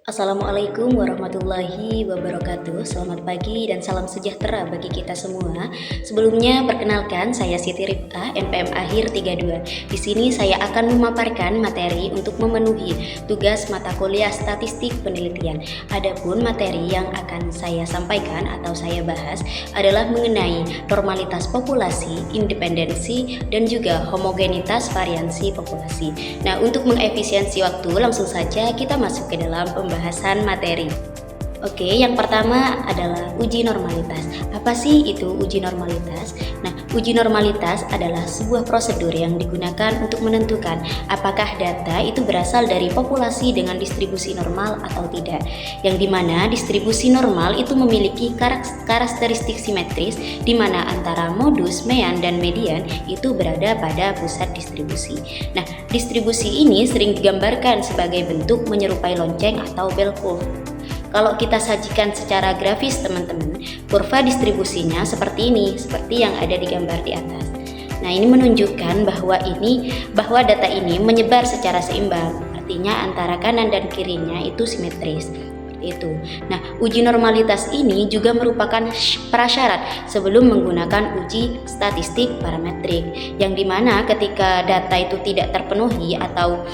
Assalamualaikum warahmatullahi wabarakatuh. Selamat pagi dan salam sejahtera bagi kita semua. Sebelumnya perkenalkan saya Siti Rifqah, NPM akhir 32. Di sini saya akan memaparkan materi untuk memenuhi tugas mata kuliah Statistik Penelitian. Adapun materi yang akan saya sampaikan atau saya bahas adalah mengenai normalitas populasi, independensi, dan juga homogenitas variansi populasi. Nah, untuk mengefisiensi waktu, langsung saja kita masuk ke dalam pembahasan materi. Oke, yang pertama adalah uji normalitas. Apa sih itu uji normalitas? Nah, uji normalitas adalah sebuah prosedur yang digunakan untuk menentukan apakah data itu berasal dari populasi dengan distribusi normal atau tidak. Yang dimana distribusi normal itu memiliki karakteristik simetris di mana antara modus, mean, dan median itu berada pada pusat distribusi. Nah, distribusi ini sering digambarkan sebagai bentuk menyerupai lonceng atau bell curve. Kalau kita sajikan secara grafis teman-teman, kurva distribusinya seperti ini, seperti yang ada di gambar di atas. Nah, ini menunjukkan bahwa data ini menyebar secara seimbang, artinya antara kanan dan kirinya itu simetris. Itu. Nah, uji normalitas ini juga merupakan prasyarat sebelum menggunakan uji statistik parametrik, yang dimana ketika data itu tidak terpenuhi atau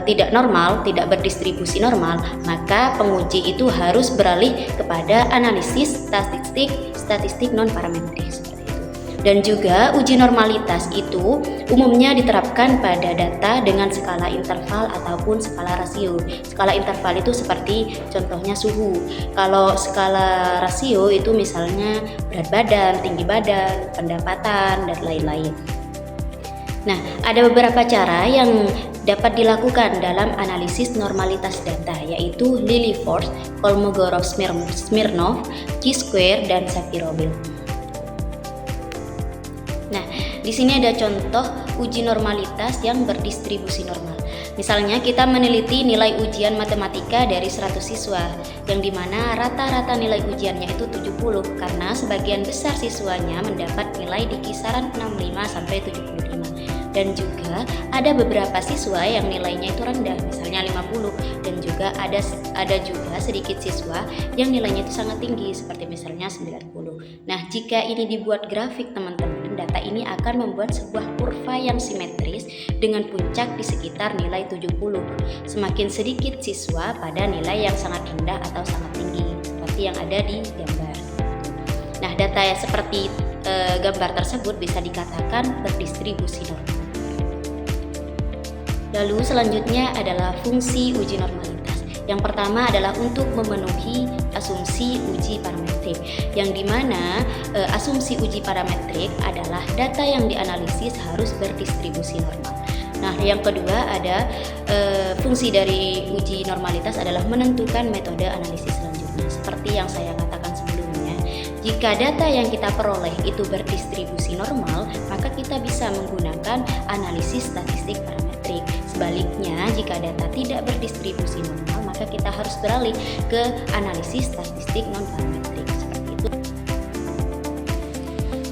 tidak normal, tidak berdistribusi normal, maka penguji itu harus beralih kepada analisis statistik non parametrik seperti itu. Dan juga uji normalitas itu umumnya diterapkan pada data dengan skala interval ataupun skala rasio. Skala interval itu seperti contohnya suhu. Kalau skala rasio itu misalnya berat badan, tinggi badan, pendapatan, dan lain-lain. Nah, ada beberapa cara yang dapat dilakukan dalam analisis normalitas data, yaitu Lilliefors, Kolmogorov-Smirnov, Chi-square, dan Shapiro-Wilk. Nah, di sini ada contoh uji normalitas yang berdistribusi normal. Misalnya kita meneliti nilai ujian matematika dari 100 siswa, yang dimana rata-rata nilai ujiannya itu 70 karena sebagian besar siswanya mendapat nilai di kisaran 65 sampai 75. Dan juga ada beberapa siswa yang nilainya itu rendah, misalnya 50, dan juga ada juga sedikit siswa yang nilainya itu sangat tinggi, seperti misalnya 90. Nah, jika ini dibuat grafik teman-teman, data ini akan membuat sebuah kurva yang simetris dengan puncak di sekitar nilai 70. Semakin sedikit siswa pada nilai yang sangat rendah atau sangat tinggi, seperti yang ada di gambar. Nah, data yang seperti gambar tersebut bisa dikatakan berdistribusi normal. Lalu selanjutnya adalah fungsi uji normalitas. Yang pertama adalah untuk memenuhi asumsi uji parametrik, yang dimana asumsi uji parametrik adalah data yang dianalisis harus berdistribusi normal. Nah, yang kedua ada fungsi dari uji normalitas adalah menentukan metode analisis selanjutnya. Seperti yang saya katakan sebelumnya, jika data yang kita peroleh itu berdistribusi normal, maka kita bisa menggunakan analisis statistik parametrik. Sebaliknya, jika data tidak berdistribusi normal, maka kita harus beralih ke analisis statistik non parametrik seperti itu.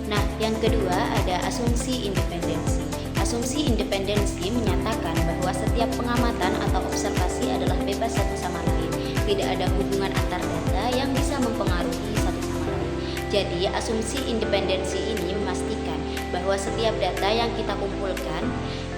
Nah, yang kedua ada asumsi independensi. Asumsi independensi menyatakan bahwa setiap pengamatan atau observasi adalah bebas satu sama lain. Tidak ada hubungan antar data yang bisa mempengaruhi satu sama lain. Jadi, asumsi independensi ini memastikan bahwa setiap data yang kita kumpulkan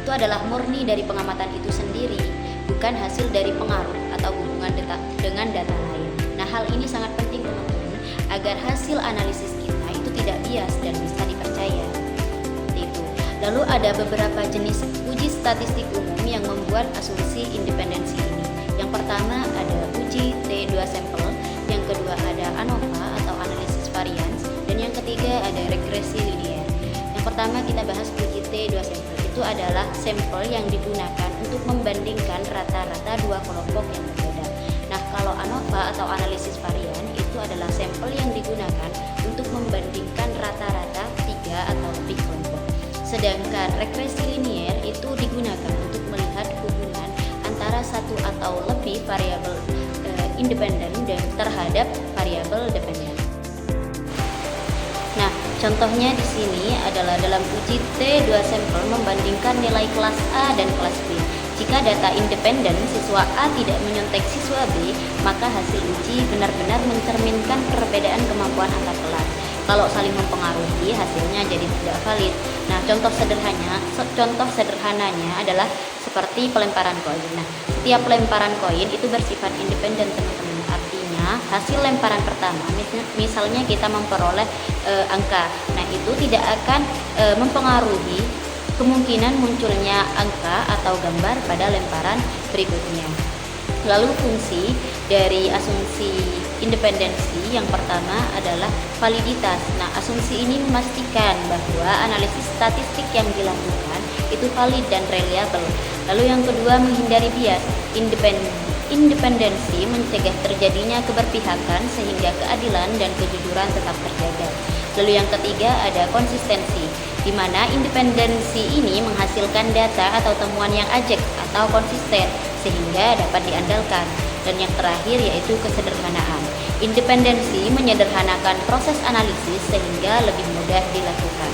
itu adalah murni dari pengamatan itu sendiri, bukan hasil dari pengaruh atau hubungan dengan data lain. Nah, hal ini sangat penting teman-teman, agar hasil analisis kita itu tidak bias dan bisa dipercaya. Seperti itu. Lalu ada beberapa jenis uji statistik umum yang membuat asumsi independensi ini. Yang pertama ada uji T2 sampel, yang kedua ada ANOVA atau analisis varians, dan yang ketiga ada regresi linear. Yang pertama kita bahas uji T2 sampel. Itu adalah sampel yang digunakan untuk membandingkan rata-rata dua kelompok yang berbeda. Nah, kalau ANOVA atau analisis varian itu adalah sampel yang digunakan untuk membandingkan rata-rata tiga atau lebih kelompok. Sedangkan regresi linear itu digunakan untuk melihat hubungan antara satu atau lebih variabel independen dan terhadap variabel dependen. Nah, contohnya di sini adalah dalam uji T2 sampel membandingkan nilai kelas A dan kelas B. Jika data independen siswa A tidak menyontek siswa B, maka hasil uji benar-benar mencerminkan perbedaan kemampuan antar kelas. Kalau saling mempengaruhi, hasilnya jadi tidak valid. Nah, contoh sederhananya adalah seperti pelemparan koin. Nah, setiap pelemparan koin itu bersifat independen, teman-teman. Artinya, hasil lemparan pertama, misalnya kita memperoleh angka. Nah, itu tidak akan mempengaruhi kemungkinan munculnya angka atau gambar pada lemparan berikutnya. Lalu fungsi dari asumsi independensi yang pertama adalah validitas. Nah, asumsi ini memastikan bahwa analisis statistik yang dilakukan itu valid dan reliable. Lalu yang kedua, menghindari bias. Independensi mencegah terjadinya keberpihakan sehingga keadilan dan kejujuran tetap terjaga. Lalu yang ketiga ada konsistensi, di mana independensi ini menghasilkan data atau temuan yang ajak atau konsisten sehingga dapat diandalkan. Dan yang terakhir yaitu kesederhanaan. Independensi menyederhanakan proses analisis sehingga lebih mudah dilakukan.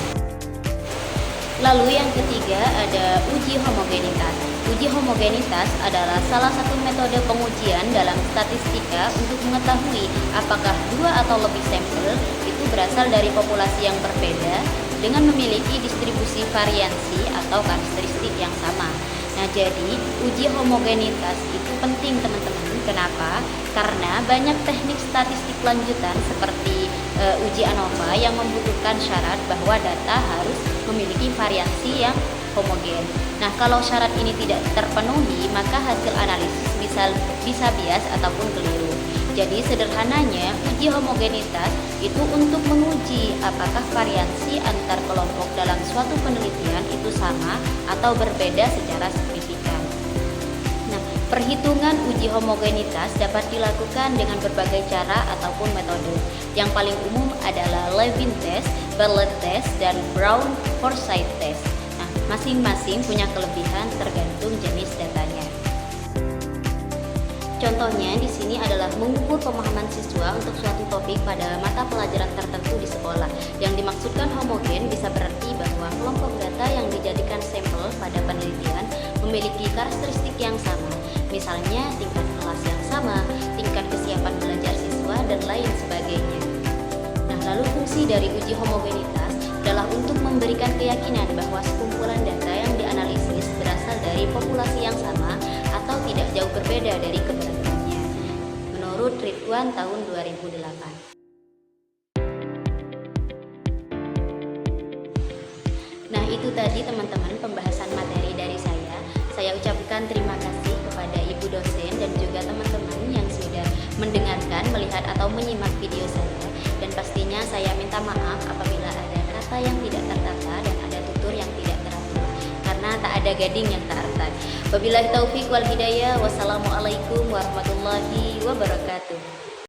Lalu yang ketiga ada uji homogenitas. Uji homogenitas adalah salah satu metode pengujian dalam statistika untuk mengetahui apakah dua atau lebih sampel itu berasal dari populasi yang berbeda dengan memiliki distribusi variansi atau karakteristik yang sama. Nah, jadi uji homogenitas itu penting, teman-teman. Kenapa? Karena banyak teknik statistik lanjutan seperti uji ANOVA yang membutuhkan syarat bahwa data harus memiliki variansi yang homogen. Nah, kalau syarat ini tidak terpenuhi, maka hasil analisis bisa bias ataupun keliru. Jadi sederhananya, uji homogenitas itu untuk menguji apakah variansi antar kelompok dalam suatu penelitian itu sama atau berbeda secara signifikan. Nah, perhitungan uji homogenitas dapat dilakukan dengan berbagai cara ataupun metode. Yang paling umum adalah Levin test, Bartlett test, dan Brown-Forsyth test. Nah, masing-masing punya kelebihan tergantung jenis datanya. Contohnya di sini adalah mengukur pemahaman siswa untuk suatu topik pada mata pelajaran tertentu di sekolah. Yang dimaksudkan homogen bisa berarti bahwa kelompok data yang dijadikan sampel pada penelitian memiliki karakteristik yang sama, misalnya tingkat kelas yang sama, tingkat kesiapan belajar siswa, dan lain sebagainya. Nah, lalu fungsi dari uji homogenitas adalah untuk memberikan keyakinan bahwa sekumpulan data yang dianalisis berasal dari populasi yang sama atau tidak jauh berbeda dari keberagamannya, menurut Ridwan tahun 2008. Nah, itu tadi teman-teman pembahasan materi dari saya. Saya ucapkan terima kasih kepada Ibu dosen dan juga teman-teman yang sudah mendengarkan, melihat atau menyimak video saya. Dan pastinya saya minta maaf apabila ada kata yang tidak tertata dan ada tutur yang tidak teratur, karena tak ada gading yang tak retak. Wabillahi taufik wal hidayah. Wassalamualaikum warahmatullahi wabarakatuh.